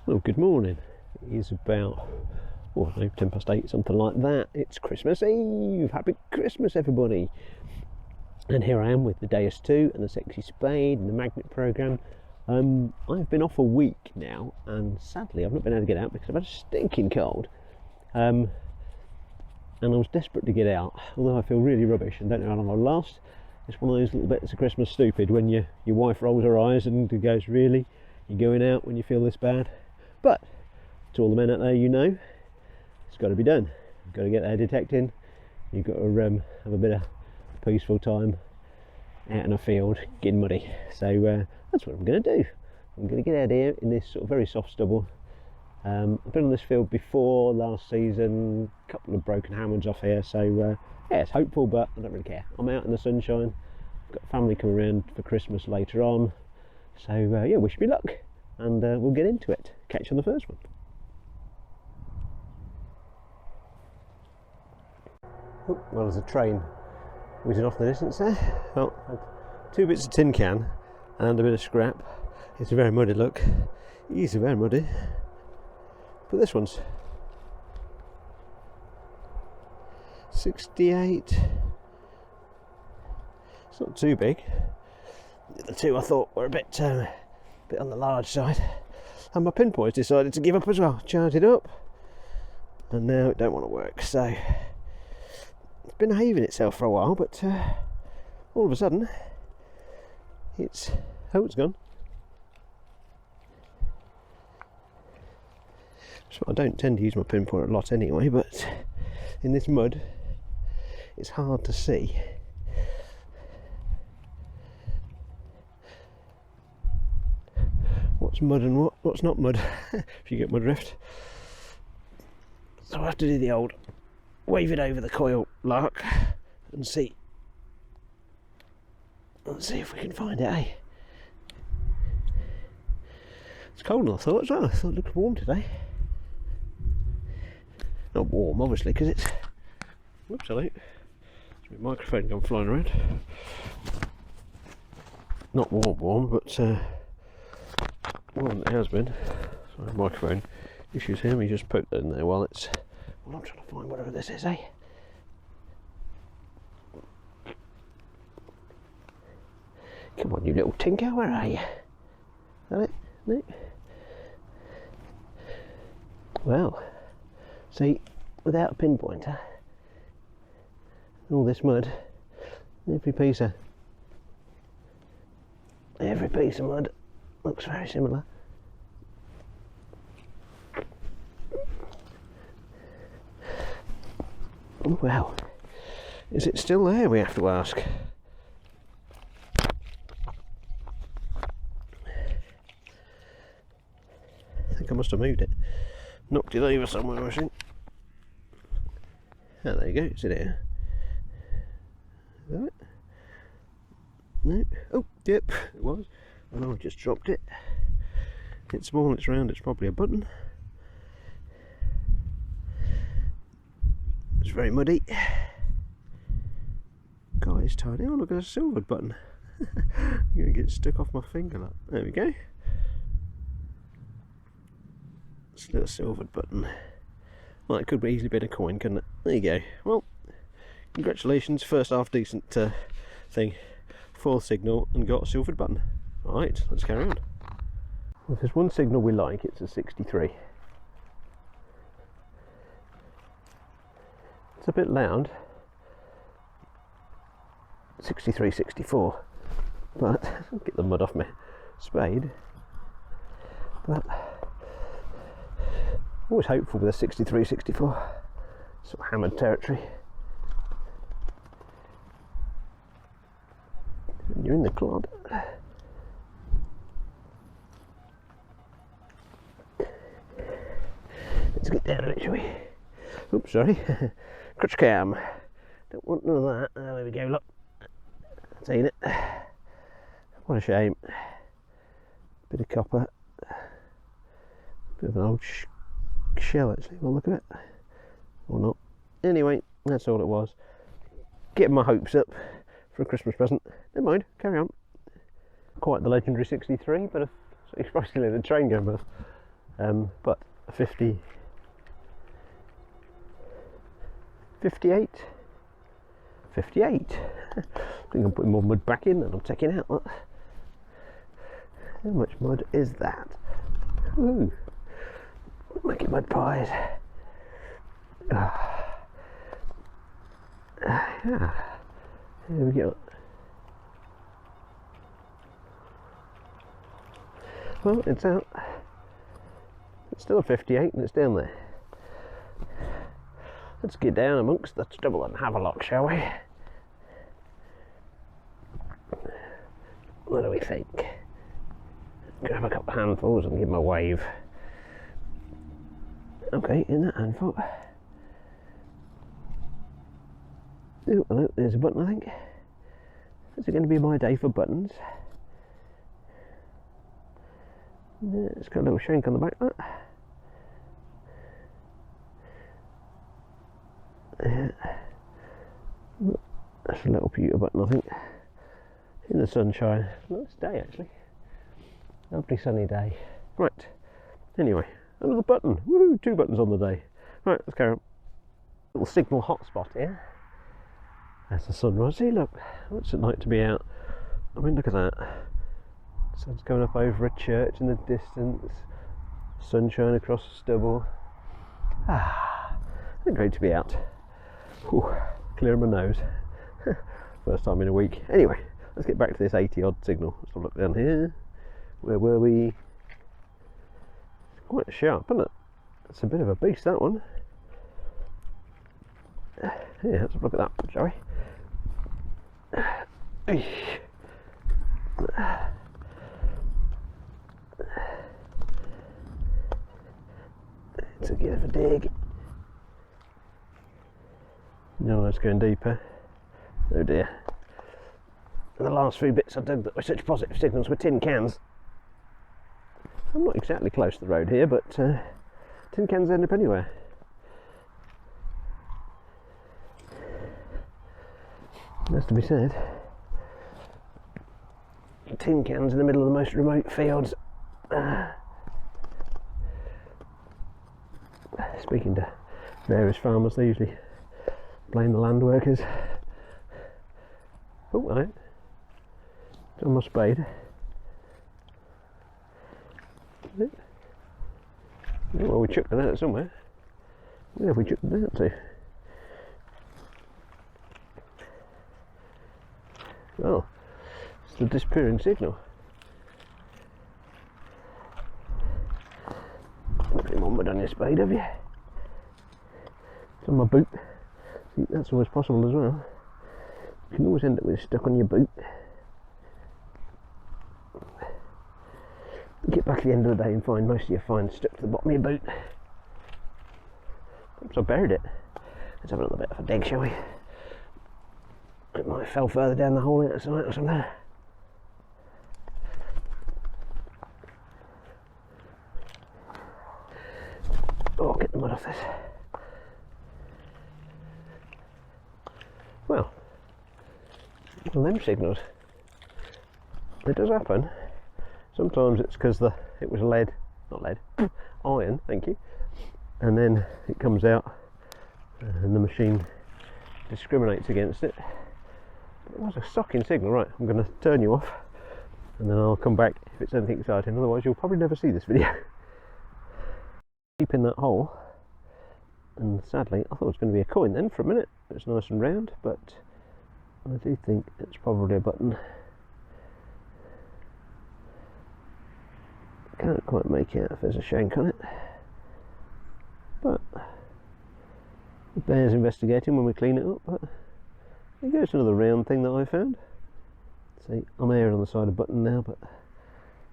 Well, good morning. It is about, oh, I don't know, 10 past 8, something like that. It's Christmas Eve. Happy Christmas, everybody. And here I am with the Deus 2 and the Sexy Spade and the Magnet programme. I've been off a week now, and sadly I've not been able to get out because I've had a stinking cold. And I was desperate to get out, although I feel really rubbish and don't know how long I'll last. It's one of those little bits of Christmas stupid when your wife rolls her eyes and goes, really? You're going out when you feel this bad? But to all the men out there, you know, it's got to be done. You've got to get there detecting. You've got to have a bit of peaceful time out in a field getting muddy. So that's what I'm going to do. I'm going to get out here in this sort of very soft stubble. I've been on this field before last season, a couple of broken hammonds off here, so yeah, it's hopeful, but I don't really care. I'm out in the sunshine. I've got family coming around for Christmas later on, so yeah, wish me luck, and we'll get into it. Catch you on the first one. Oh, well, there's a train whizzing off in the distance there. Well, I've 2 bits of tin can and a bit of scrap. It's a very muddy look. It is very muddy. But this one's 68. It's not too big. The 2 I thought were a bit on the large side. And my pinpoint's decided to give up as well. Charged it up, and now it don't want to work. So it's been behaving itself for a while, but all of a sudden it's gone. So I don't tend to use my pinpoint a lot anyway, but in this mud it's hard to see. What's mud and what's not mud, if you get my drift. So I have to do the old wave it over the coil lark and see. Let's see if we can find it, eh? It's colder than I thought as well. I thought it looked warm today. Not warm, obviously, because it's... Whoops, hello. There's my microphone gone flying around. Not warm, but warm it has been. Sorry, microphone issues here. Let me just poke that in there while it's... Well, I'm trying to find whatever this is, eh? Come on, you little tinker, where are you? Hello? No? Well... See, without a pinpointer, all this mud, every piece of mud looks very similar. Oh, well, is it still there, we have to ask? I think I must have moved it. Knocked it over somewhere, I think. Oh, there you go, it's in here. Is that it? No? Oh, yep, it was. Oh, I just dropped it. It's small, it's round, it's probably a button. It's very muddy. God, it's tiny. Oh, look at a silvered button. I'm going to get stuck off my finger. Like. There we go. It's a little silvered button. Well, it could be easily been a coin, couldn't it? There you go. Well, congratulations, first half decent thing. 4th signal and got a silvered button. Alright, let's carry on. Well, if there's one signal we like, it's a 63. It's a bit loud. 63, 64. But, get the mud off my spade. But, always hopeful with a 63, 64. Sort of hammered territory. You're in the clod. Let's get down a bit, shall we? Oops, sorry. Crutch cam. Don't want none of that. Oh, there we go, look. Seen it. What a shame. Bit of copper. Bit of an old shell, actually. Well, look at it. Or not. Anyway, that's all it was. Getting my hopes up for a Christmas present. Never mind, carry on. Quite the legendary 63, but surprisingly the train going past. But a 58. I think I'm putting more mud back in than I'm taking out. Look. How much mud is that? Ooh, making mud pies. Yeah. Here we go. Well, it's out. It's still a 58 and it's down there. Let's get down amongst the stubble and have a look, shall we? What do we think? Grab a couple of handfuls and give them a wave. Okay, in that handful. Oh, hello, there's a button, I think. Is it going to be my day for buttons? Yeah, it's got a little shank on the back, that. Yeah. That's a little pewter button, I think. In the sunshine. Nice day, actually. Lovely sunny day. Right. Anyway, another button. Woo! 2 buttons on the day. Right, let's carry on. Little signal hotspot here. That's the sunrise. See, look. What's it like to be out? I mean, look at that. Sun's coming up over a church in the distance. Sunshine across the stubble. Ah, it's great to be out. Whew, clearing my nose. First time in a week. Anyway, let's get back to this 80 odd signal. Let's have a look down here. Where were we? It's quite sharp, isn't it? It's a bit of a beast, that one. Yeah, let's have a look at that, shall we? It's a bit of a dig. No, let's go in deeper. Oh dear. And the last few bits I dug that were such positive signals were tin cans. I'm not exactly close to the road here, but tin cans end up anywhere. Has to be said. Tin cans in the middle of the most remote fields. Speaking to various farmers, they usually blame the land workers. Oh, right. It's on my spade. Is it? Yeah, well, we chucked it out somewhere. Where have we chucked it out to? Oh, it's the disappearing signal. Put him on mud on your spade, have you? It's on my boot. See, that's always possible as well. You can always end up with it stuck on your boot. Get back at the end of the day and find most of your finds stuck to the bottom of your boot. Perhaps I buried it. Let's have another bit of a dig, shall we? It might have fell further down the hole outside or something. Oh, get the mud off this. Well, them signals. It does happen. Sometimes it's because it was iron, thank you. And then it comes out and the machine discriminates against it. It was a socking signal. Right, I'm going to turn you off and then I'll come back if it's anything exciting, otherwise you'll probably never see this video. Deep in that hole, and sadly I thought it was going to be a coin then for a minute. It's nice and round, but I do think it's probably a button. Can't quite make out if there's a shank on it, but it bears investigating when we clean it up. But there goes another round thing that I found. See, I'm erring on the side of button now, but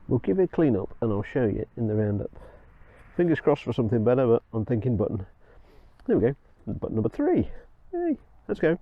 we'll give it a clean up and I'll show you in the roundup. Fingers crossed for something better, but I'm thinking button. There we go, button number 3. Hey, let's go.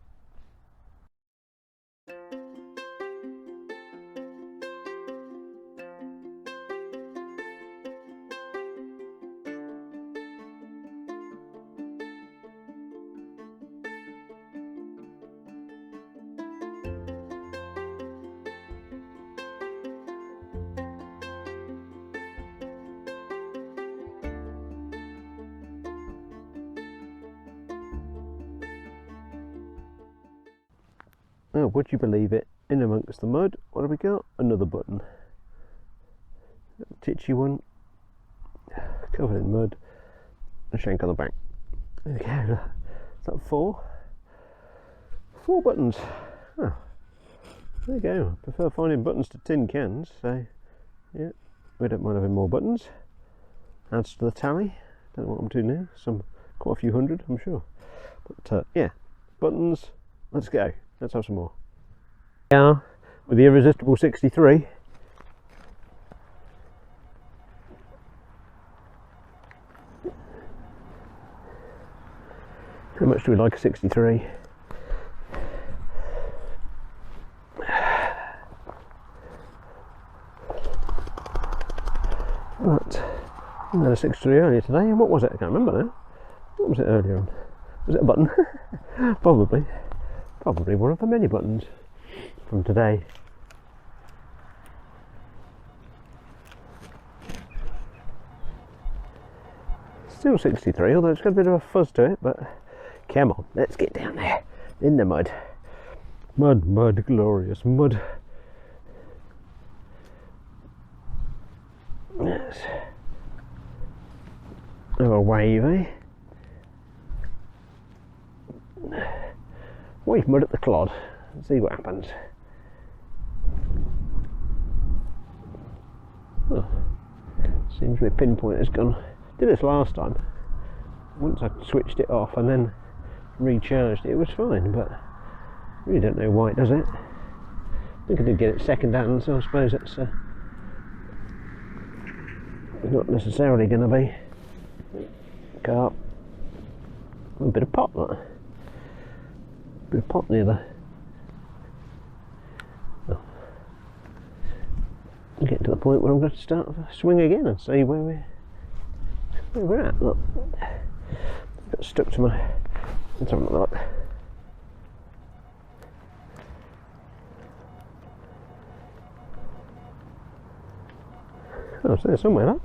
Oh, would you believe it? In amongst the mud, what have we got? Another button. Titchy one, covered in mud, a shank on the back. There we go. Is that 4? 4 buttons. Oh, there you go. I prefer finding buttons to tin cans, so yeah, we don't mind having more buttons. Adds to the tally. Don't know what I'm doing now. Quite a few hundred, I'm sure. But yeah, buttons. Let's go. Let's have some more. Yeah, with the irresistible 63. How much do we like a 63? But I had a 63 earlier today, and what was it? I can't remember now. What was it earlier on? Was it a button? Probably one of the many buttons from today. Still 63, although it's got a bit of a fuzz to it, but come on, let's get down there in the mud. Mud, glorious mud. Yes. Have a wave, eh? Wave mud at the clod and see what happens. Oh, seems my pinpoint has gone. Did this last time. Once I switched it off and then recharged it, it was fine, but I really don't know why it does it. I think I did get it second hand, so I suppose it's not necessarily going to be carp. A bit of pop, that. Bit of pop near there. Oh. Getting to the point where I'm going to start a swing again and see where we're at. Look, got stuck to my. Let's have a look. Oh, it's there somewhere. That.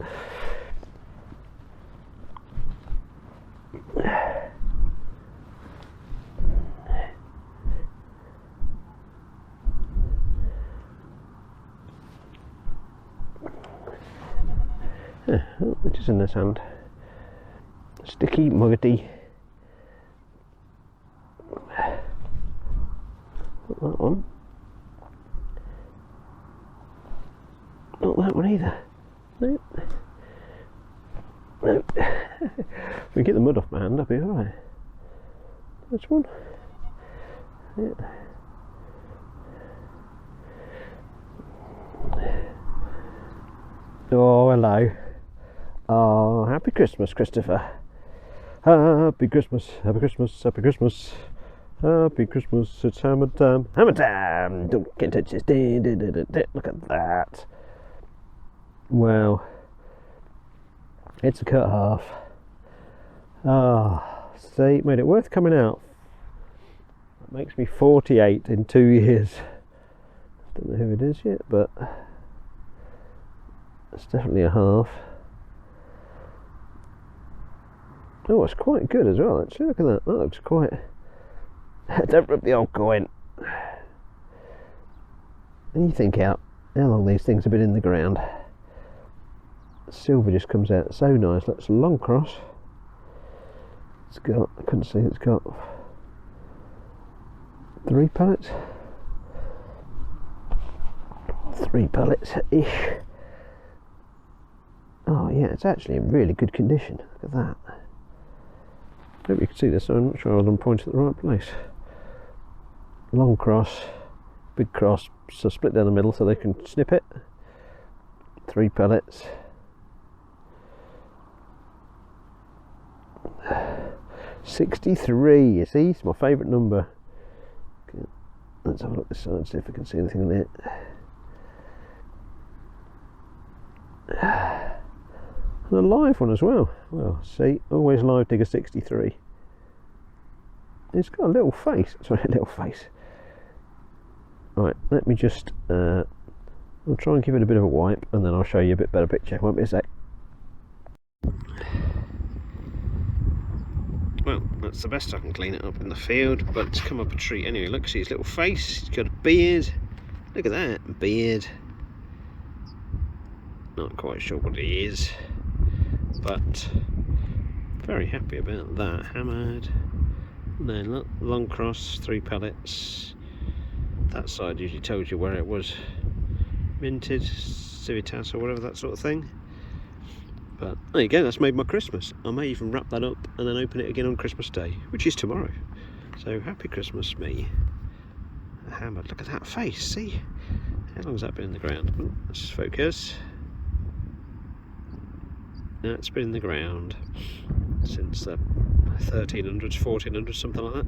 Which is in this hand. Sticky, muggety. Not that one. Not that one either. Nope. Nope. If we get the mud off my hand, I'll be alright. This one. Yeah. Oh, hello. Oh, happy Christmas, Christopher. Happy Christmas, happy Christmas, happy Christmas. Happy Christmas, it's hammer time. Hammer time! Don't get touch this. Look at that. Well, it's a cut half. Ah, see, made it worth coming out. That makes me 48 in 2 years. Don't know who it is yet, but it's definitely a half. Oh, it's quite good as well, actually. Look at that. That looks quite. Don't rub the old coin. And you think out how long these things have been in the ground. Silver just comes out so nice. That's a long cross. It's got, I couldn't see, it's got 3 pellets. 3 pellets ish. Oh yeah, it's actually in really good condition. Look at that. I hope you can see this, so I'm not sure I'm pointing at the right place. Long cross, big cross, so split down the middle so they can snip it. 3 pellets. $63, you see, it's my favourite number. Okay. Let's have a look this side, see if we can see anything on it. And a live one as well. Well, see, always live digger 63. It's got a little face. Sorry, a little face. Right, let me just. I'll try and give it a bit of a wipe, and then I'll show you a bit better picture. Won't be a sec. Well, that's the best I can clean it up in the field, but it's come up a treat anyway. Look, see his little face. He's got a beard. Look at that beard. Not quite sure what he is, but very happy about that. Hammered. And then look, long cross, 3 pellets. That side usually tells you where it was minted, civitas or whatever, that sort of thing. But there you go, that's made my Christmas. I may even wrap that up and then open it again on Christmas Day, which is tomorrow. So happy Christmas, me. Hammered. Look at that face, see? How long has that been in the ground? Well, let's just focus. That's been in the ground since the 1300s, 1400s, something like that.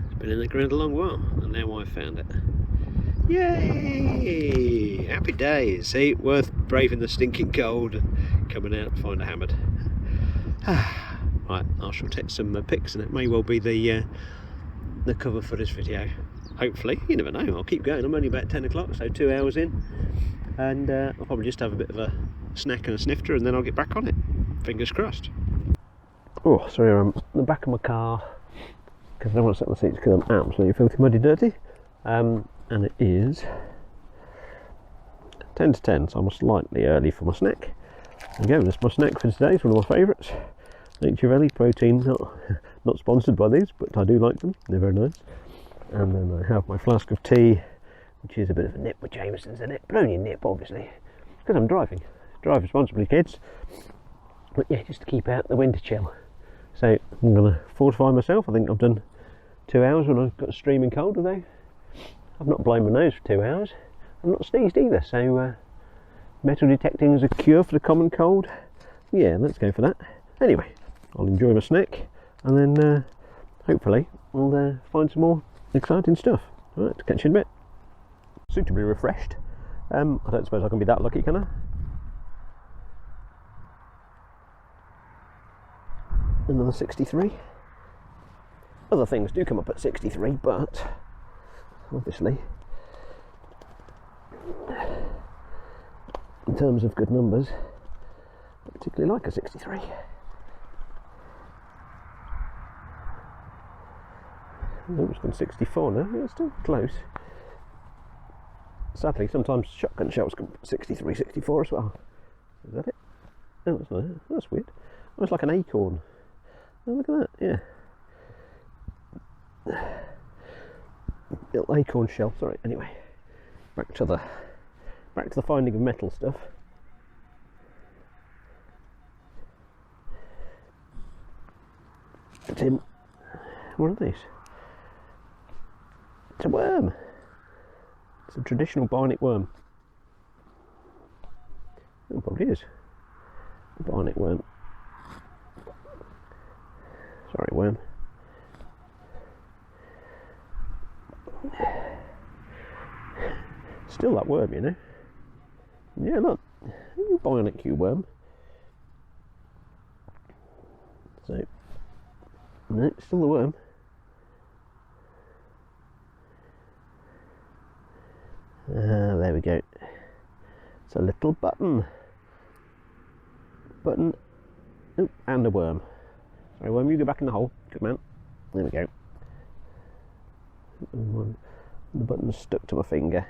It's been in the ground a long while, and now I've found it. Yay! Happy days. See, worth braving the stinking cold and coming out to find a hammered. Right, I shall take some pics, and it may well be the cover for this video. Hopefully, you never know. I'll keep going. I'm only about 10 o'clock, so 2 hours in, and I'll probably just have a bit of a snack and a snifter, and then I'll get back on it. Fingers crossed. Oh, sorry, I'm in the back of my car because I don't want to sit on the seats because I'm absolutely filthy, muddy, dirty. And it is 10 to 10, so I'm slightly early for my snack. There we go, that's my snack for today. It's one of my favourites. Nature Valley protein, not sponsored by these, but I do like them. They're very nice. And then I have my flask of tea, which is a bit of a nip with Jameson's in it, but only a nip, obviously, because I'm driving. Drive responsibly, kids. But yeah, just to keep out the winter chill. So I'm going to fortify myself. I think I've done 2 hours when I've got streaming cold, although I've not blown my nose for 2 hours. I've not sneezed either, so metal detecting is a cure for the common cold. Yeah, let's go for that. Anyway, I'll enjoy my snack, and then hopefully we'll find some more exciting stuff. Alright, catch you in a bit. Suitably refreshed. I don't suppose I can be that lucky, can I? Another 63. Other things do come up at 63, but obviously in terms of good numbers, I particularly like a 63. Oh, it's gone 64 now. Yeah, it's still close. Sadly, sometimes shotgun shells come 63, 64 as well. Is that it? Oh, that's nice. That's weird. Oh, it's like an acorn. Oh, look at that, yeah. Little acorn shell, sorry. Anyway, back to the finding of metal stuff. Tim, what are these? It's a worm. It's a traditional barnet worm. It probably is. A barnet worm. Sorry, worm. Still that worm, you know. Yeah, look. You bionic, you worm. So, no, still the worm. There we go. It's a little button. Button. Oh, and a worm. Sorry, worm, you go back in the hole. Good man. There we go. And the button's stuck to my finger.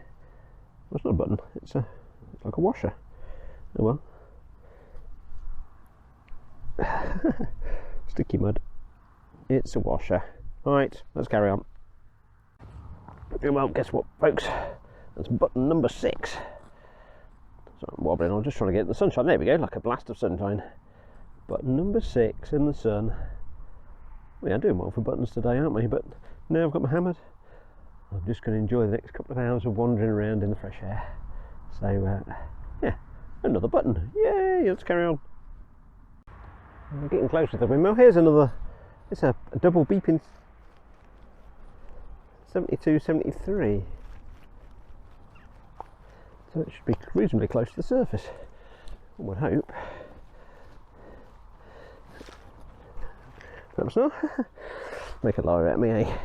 Well, it's not a button. It's like a washer. Oh well. Sticky mud. It's a washer. Right, let's carry on. Well, guess what, folks? That's button number 6. So I'm wobbling. I'm just trying to get the sunshine. There we go, like a blast of sunshine. Button number 6 in the sun. We are doing well for buttons today, aren't we? But now I've got my hammered. I'm just going to enjoy the next couple of hours of wandering around in the fresh air. So yeah, another button. Yay, let's carry on. We're getting close to the windmill. Here's another. It's a double beeping 72, 73. So it should be reasonably close to the surface, one would hope. Perhaps not. Make a liar out of me, eh?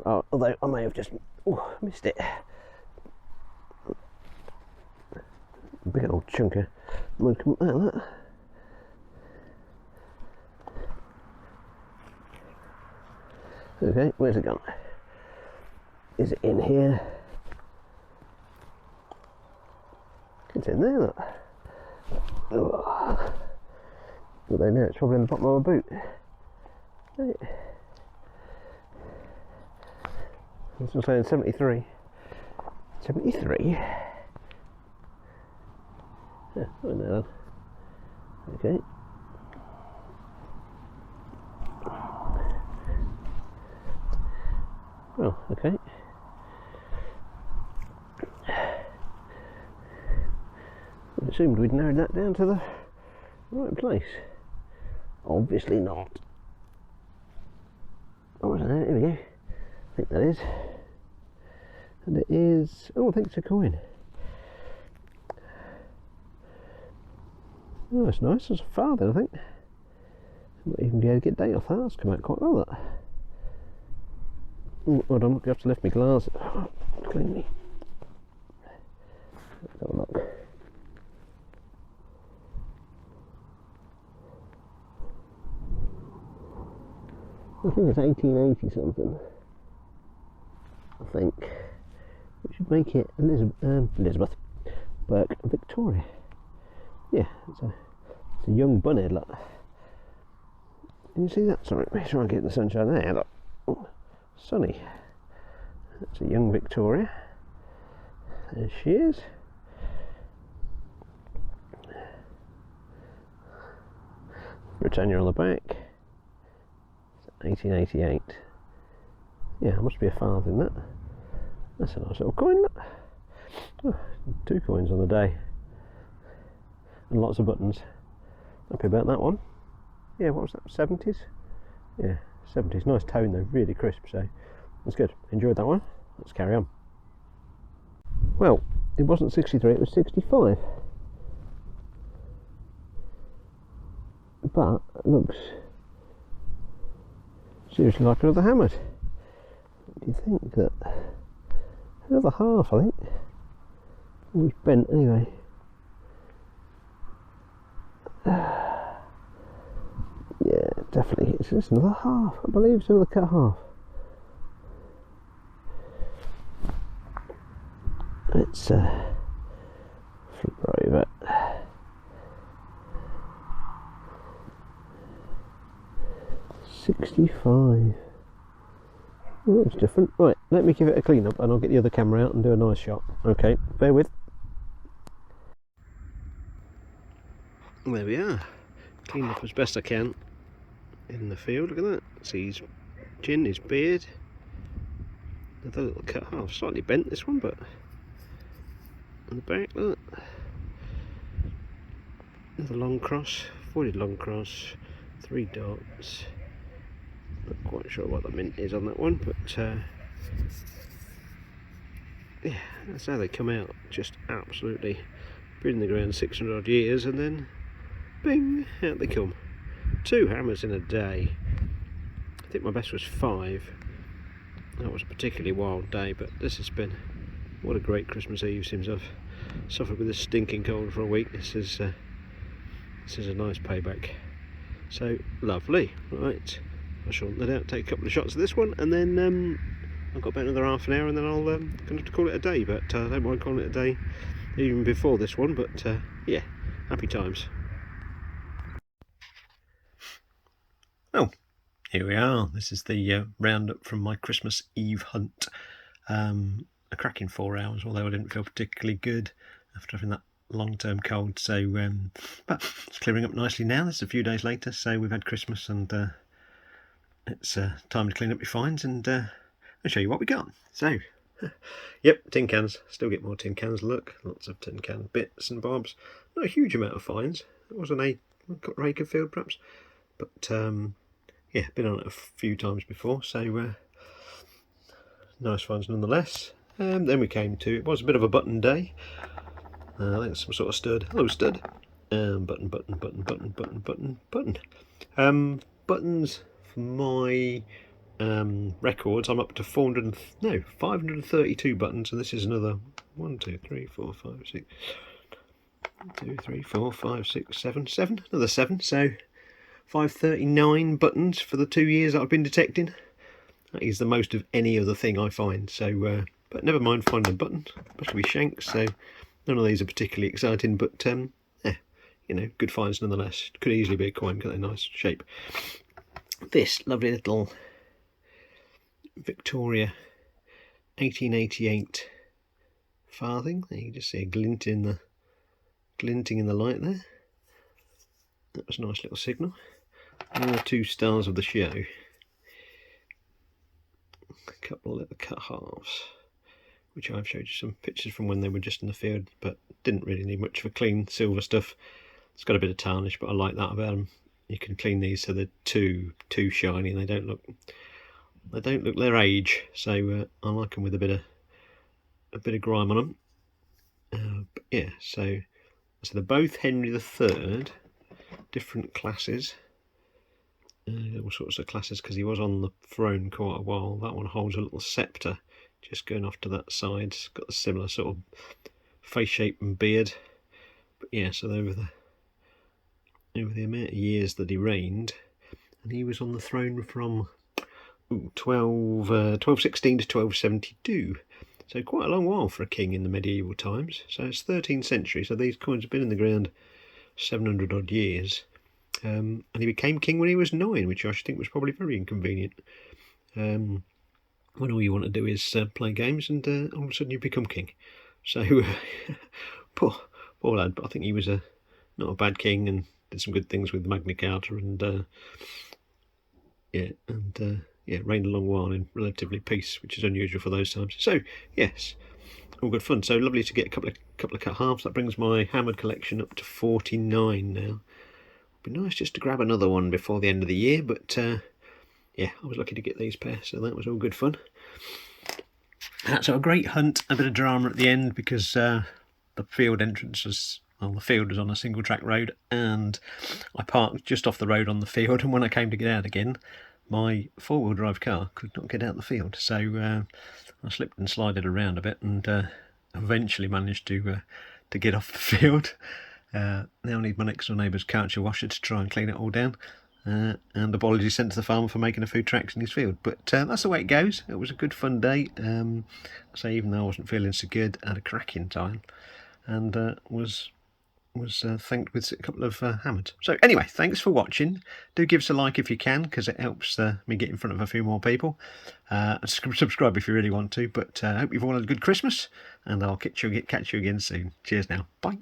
Although I may have just missed it. A big old chunk of mud come out of that. Okay, where's it gone? Is it in here? It's in there, look. Oh. Although now it's probably in the bottom of my boot. Right. This was saying 73. 73? Yeah, I know. Okay. Well, okay. I assumed we'd narrowed that down to the right place. Obviously not. Oh, I don't know, here we go. I think that is. And it is, oh, I think it's a coin. Oh, that's nice, that's a farthing, I think. Might even be able to get date off that, that's come out quite well, that. Oh, hold on, you have to lift my glass. Oh, clean me. Let's have a look. I think it's 1880 something. I think. Which should make it Elizabeth Burke Victoria. Yeah, it's a young bunhead, look. Can you see that? Sorry, let me try and get the sunshine there. Look. Oh, sunny. That's a young Victoria. There she is. Britannia on the back. 1888. Yeah, it must be a farthing, that. That's a nice little coin, look. Oh, 2 coins on the day. And lots of buttons. Happy about that one. Yeah, what was that, 70s? Yeah, 70s. Nice tone though, really crisp, so that's good. Enjoyed that one. Let's carry on. Well, it wasn't 63, it was 65. But it looks seriously like another hammered. What do you think? That another half, I think. It was bent anyway. Yeah, definitely. It's just another half. I believe it's another cut half. Let's flip her over. $65. Oh, that's different. Right, let me give it a clean up and I'll get the other camera out and do a nice shot. Okay, bear with. There we are. Cleaned up as best I can in the field. Look at that. See his chin, his beard. Another little cut half. Slightly bent, this one, but on the back, look. Another long cross. Avoided long cross. 3 dots. Not quite sure what the mint is on that one, but yeah, that's how they come out. Just absolutely been in the ground 600 odd years, and then bing, out they come. 2 hammers in a day. I think my best was 5. That was a particularly wild day, but this has been, what a great Christmas Eve. Seems I've suffered with this stinking cold for a week. This is a nice payback. So lovely. Right, I shall no doubt take a couple of shots of this one, and then I've got about another half an hour, and then I'll gonna have to call it a day. But I don't mind calling it a day even before this one. But yeah, happy times. Well, here we are. This is the roundup from my Christmas Eve hunt. A cracking 4 hours, although I didn't feel particularly good after having that long-term cold. So, but it's clearing up nicely now. This is a few days later, so we've had Christmas, and it's time to clean up your finds and I'll show you what we got. So, yep, tin cans. Still get more tin cans. Look, lots of tin can bits and bobs. Not a huge amount of finds. It wasn't a acre field perhaps, but yeah, been on it a few times before. So nice finds nonetheless. Then we came to, it was a bit of a button day. I think some sort of stud. Hello, stud. Button. Buttons for my records. I'm up to 532 buttons, and this is another 1, 2, 3, 4, 5, 6. 1, 2, 3, 4, 5, 6, 7, another 7. So 539 buttons for the 2 years that I've been detecting. That is the most of any other thing I find. So, but never mind finding buttons, especially with shanks. So none of these are particularly exciting, but yeah, you know, good finds nonetheless. Could easily be a coin, got a nice shape. This lovely little Victoria 1888 farthing. There you can just see a glinting in the light there. That was a nice little signal. And the 2 stars of the show. A couple of little cut halves, which I've showed you some pictures from when they were just in the field, but didn't really need much of a clean. Silver stuff. It's got a bit of tarnish, but I like that about them. You can clean these so they're too shiny and they don't look their age. So I like them with a bit of grime on them. But yeah, so they're both Henry III, different classes. All sorts of classes, because he was on the throne quite a while. That one holds a little sceptre just going off to that side. It's got a similar sort of face shape and beard. But yeah, so over the amount of years that he reigned, and he was on the throne from 1216 to 1272. So quite a long while for a king in the medieval times. So it's 13th century. So these coins have been in the ground 700 odd years. And he became king when he was 9, which I think was probably very inconvenient. When all you want to do is play games, and all of a sudden you become king. So poor lad, but I think he was not a bad king and did some good things with Magna Carta, and reigned a long while in relatively peace, which is unusual for those times. So yes, all good fun. So lovely to get a couple of cut halves. That brings my hammered collection up to 49 now. Be nice just to grab another one before the end of the year, but yeah, I was lucky to get these pair, so that was all good fun. So a great hunt, a bit of drama at the end, because the field entrance was, well, the field was on a single track road, and I parked just off the road on the field, and when I came to get out again, my 4-wheel drive car could not get out the field, so I slipped and slided around a bit, and eventually managed to get off the field. Now I need my next door neighbour's couch washer to try and clean it all down, and apologies sent to the farmer for making a few tracks in his field, but that's the way it goes. It was a good fun day. So even though I wasn't feeling so good, I had a cracking time, and was thanked with a couple of hammers. So anyway, thanks for watching. Do give us a like if you can, because it helps me get in front of a few more people. Subscribe if you really want to, but I hope you've all had a good Christmas, and I'll catch you again soon. Cheers now. Bye.